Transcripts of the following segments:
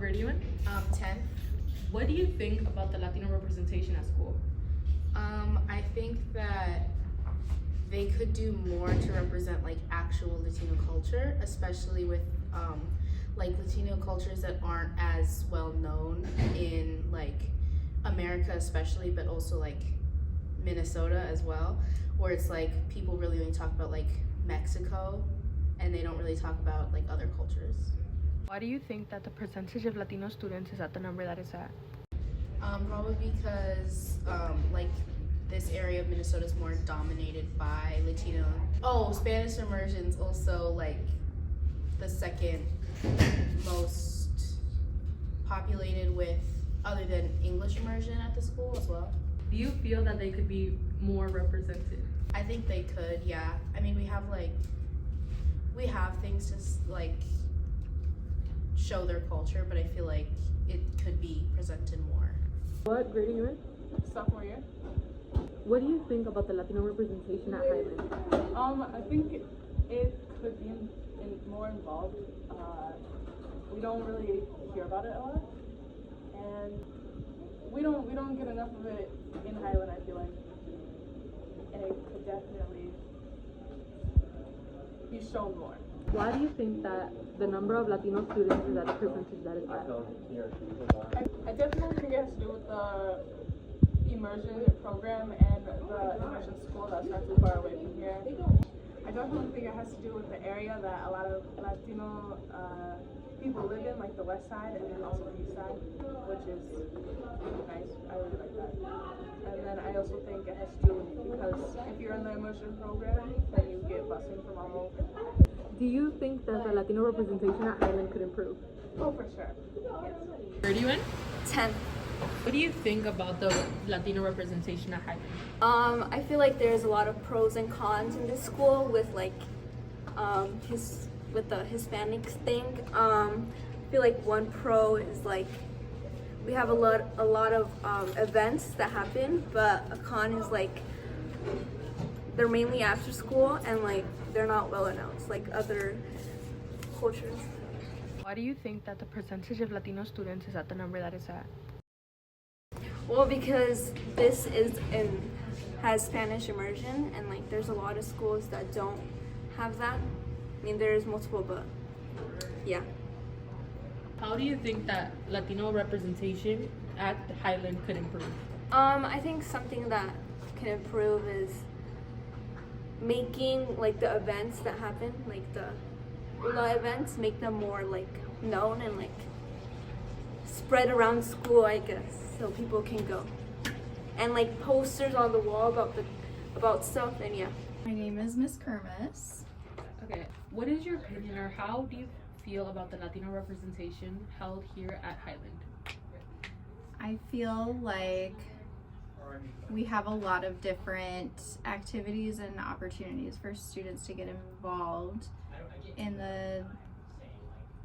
grade are you in? 10th. What do you think about the Latino representation at school? I think that they could do more to represent like actual Latino culture, especially with like Latino cultures that aren't as well known in like America especially, but also like Minnesota as well, where it's like people really only talk about like Mexico and they don't really talk about like other cultures. Why do you think that the percentage of Latino students is at the number that it's at? Probably because like this area of Minnesota is more dominated by Latino. Oh, Spanish immersion's also like the second most populated with other than English immersion at the school as well. Do you feel that they could be more represented? I think they could, yeah. I mean, we have things to like show their culture, but I feel like it could be presented more. What grade are you in? Sophomore year. What do you think about the Latino representation at Highland? I think it could be more involved. We don't really hear about it a lot, and we don't get enough of it in Highland, I feel like, and it could definitely be shown more. Why do you think that the number of Latino students is at the percentage that it's at? I definitely think it has to do with the immersion program and the immersion school that's not too far away from here. I definitely think it has to do with the area that a lot of Latino people live in, like the west side and then also the east side, which is nice. I really like that. And then I also think it has to do with because if you're in the immersion program, then you get busing from all over. Do you think that the Latino representation at Highland could improve? Oh, for sure. Yes. Where are you in? 10th. What do you think about the Latino representation at Highland? I feel like there's a lot of pros and cons in this school with like with the Hispanics thing. I feel like one pro is like we have a lot of events that happen, but a con is like they're mainly after school and like they're not well announced like other cultures. Why do you think that the percentage of Latino students is at the number that it's at? Well, because this has Spanish immersion, and like there's a lot of schools that don't have that. I mean, there's multiple, but yeah. How do you think that Latino representation at Highland could improve? I think something that can improve is making like the events that happen, like the ULA events, make them more like known and like spread around school, I guess, so people can go. And like posters on the wall about stuff, and yeah. My name is Miss Kermis. Okay, what is your opinion or how do you feel about the Latino representation held here at Highland? I feel like we have a lot of different activities and opportunities for students to get involved in the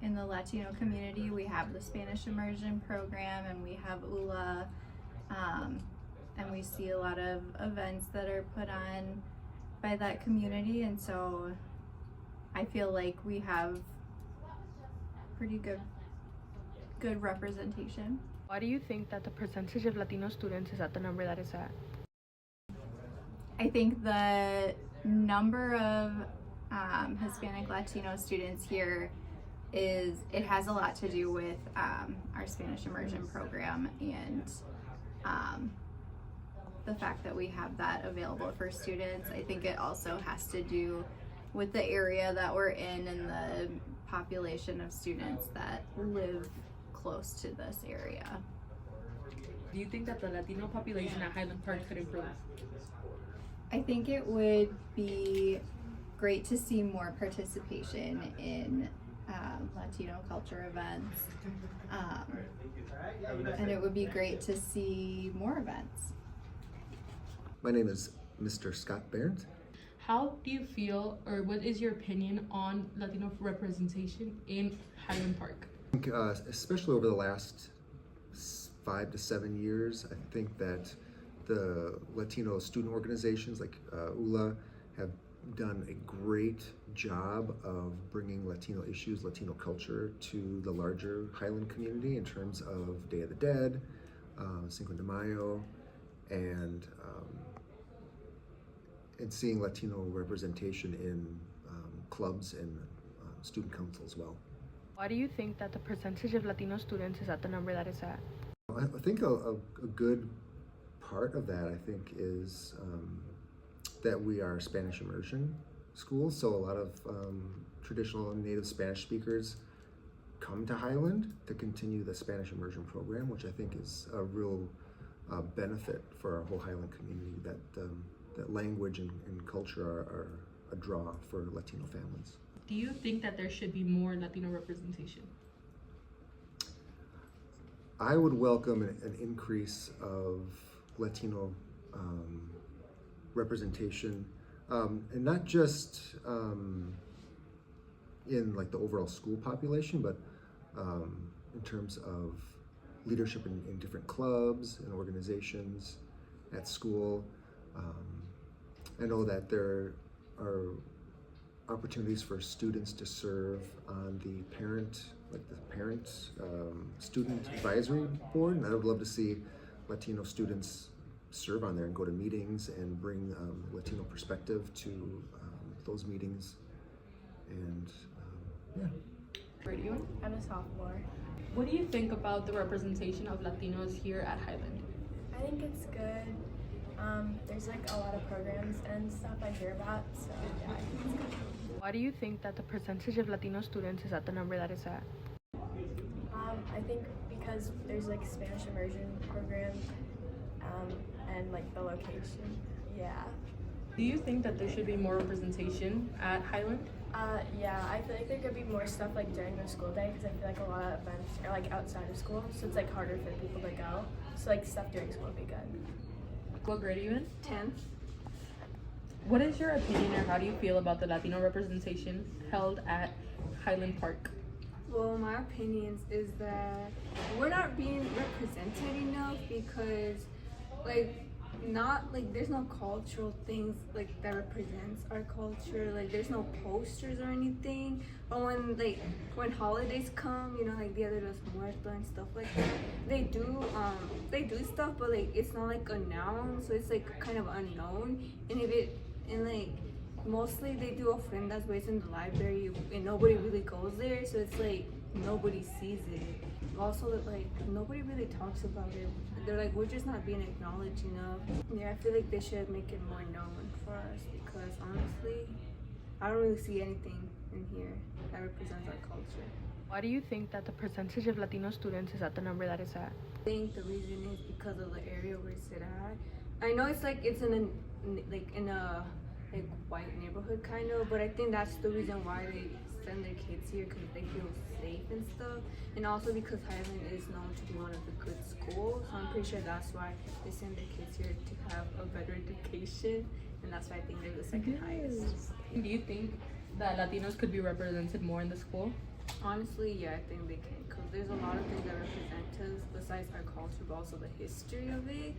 Latino community. We have the Spanish immersion program and we have ULA, and we see a lot of events that are put on by that community, and so I feel like we have pretty good representation. Why do you think that the percentage of Latino students is at the number that it's at? I think the number of Hispanic Latino students here it has a lot to do with our Spanish immersion program and the fact that we have that available for students. I think it also has to do with the area that we're in and the population of students that live close to this area. Do you think that the Latino population at Highland Park could improve? I think it would be great to see more participation in Latino culture events, and it would be great to see more events. My name is Mr. Scott Barrett. How do you feel, or what is your opinion on Latino representation in Highland Park? I think, especially over the last 5 to 7 years, I think that the Latino student organizations like ULA have done a great job of bringing Latino issues, Latino culture to the larger Highland community in terms of Day of the Dead, Cinco de Mayo, and seeing Latino representation in clubs and student council as well. Why do you think that the percentage of Latino students is at the number that it's at? I think a good part of that, I think, is that we are Spanish immersion schools, so a lot of traditional and native Spanish speakers come to Highland to continue the Spanish immersion program, which I think is a real benefit for our whole Highland community, that language and culture are a draw for Latino families. Do you think that there should be more Latino representation? I would welcome an increase of Latino representation, and not just in like the overall school population, but in terms of leadership in different clubs and organizations at school. I know that there are opportunities for students to serve on the parent student advisory board, and I would love to see Latino students serve on there and go to meetings and bring Latino perspective to those meetings. And yeah. Where do you? I'm a sophomore. What do you think about the representation of Latinos here at Highland? I think it's good. There's like a lot of programs and stuff I hear about, so yeah, I think it's good. Why do you think that the percentage of Latino students is at the number that it's at? I think because there's like Spanish immersion program, and like the location. Yeah. Do you think that there should be more representation at Highland? Yeah, I feel like there could be more stuff like during the school day, because I feel like a lot of events are like outside of school, so it's like harder for people to go. So like stuff during school would be good. What grade are you in? 10th. What is your opinion, or how do you feel about the Latino representation held at Highland Park? Well, my opinions is that we're not being represented enough because, there's no cultural things that represents our culture. Like, there's no posters or anything. But when holidays come, like Dia de los Muertos and stuff like that, they do stuff, but it's not announced, so it's kind of unknown. And mostly they do ofrendas where it's in the library and nobody really goes there, so it's nobody sees it. Also, nobody really talks about it. They're we're just not being acknowledged enough. Yeah, I feel like they should make it more known for us, because honestly, I don't really see anything in here that represents our culture. Why do you think that the percentage of Latino students is at the number that it's at? I think the reason is because of the area where it's at. I know it's in a white neighborhood kind of, but I think that's the reason why they send their kids here, because they feel safe and stuff, and also because Highland is known to be one of the good schools, so I'm pretty sure that's why they send their kids here to have a better education, and that's why I think they're the second highest. Do you think that Latinos could be represented more in the school? Honestly, yeah, I think they can, because there's a lot of things that represent us besides our culture, but also the history of it.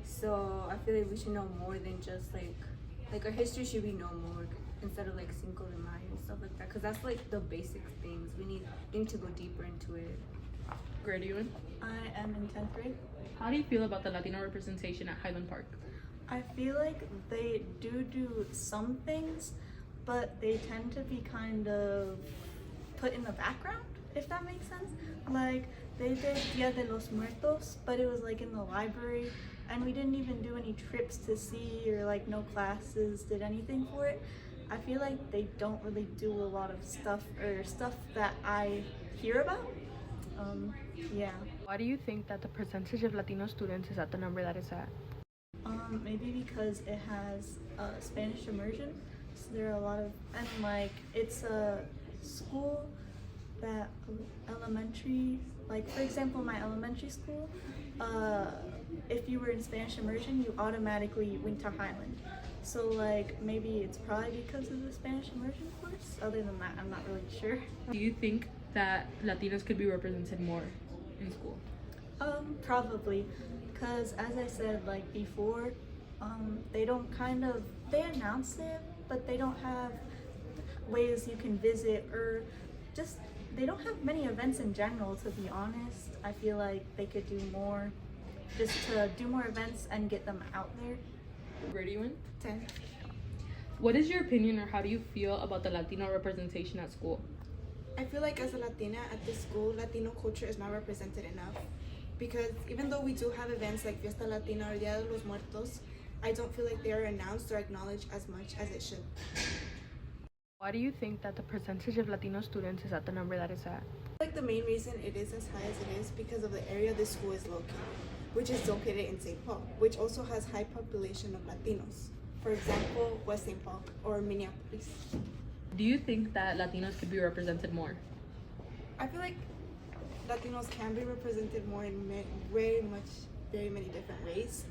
So I feel like we should know more than just our history should be known more instead of Cinco de Mayo and stuff like that, because that's the basic things. We need to go deeper into it. What grade are you in? I am in 10th grade. How do you feel about the Latino representation at Highland Park? I feel like they do some things, but they tend to be kind of put in the background, if that makes sense. They did Dia de los Muertos, but it was in the library, and we didn't even do any trips to see, or no classes did anything for it. I feel like they don't really do a lot of stuff that I hear about. Yeah. Why do you think that the percentage of Latino students is at the number that it's at? Maybe because it has Spanish immersion, so there are a lot of, and it's a school that elementary, for example, my elementary school, if you were in Spanish immersion, you automatically went to Highland. So maybe it's probably because of the Spanish immersion course. Other than that, I'm not really sure. Do you think that Latinos could be represented more in school? Probably, because as I said before, they don't they announce it, but they don't have, ways you can visit, or just they don't have many events in general, to be honest. I feel like they could do more, just to do more events and get them out there. Where do you in? 10. What is your opinion or how do you feel about the Latino representation at school? I feel like as a Latina at this school, Latino culture is not represented enough. Because even though we do have events like Fiesta Latina or Dia de los Muertos, I don't feel like they are announced or acknowledged as much as it should. Why do you think that the percentage of Latino students is at the number that it's at? Like the main reason it is as high as it is because of the area this school is located, which is located in St. Paul, which also has high population of Latinos. For example, West St. Paul or Minneapolis. Do you think that Latinos could be represented more? I feel like Latinos can be represented more in very many different ways.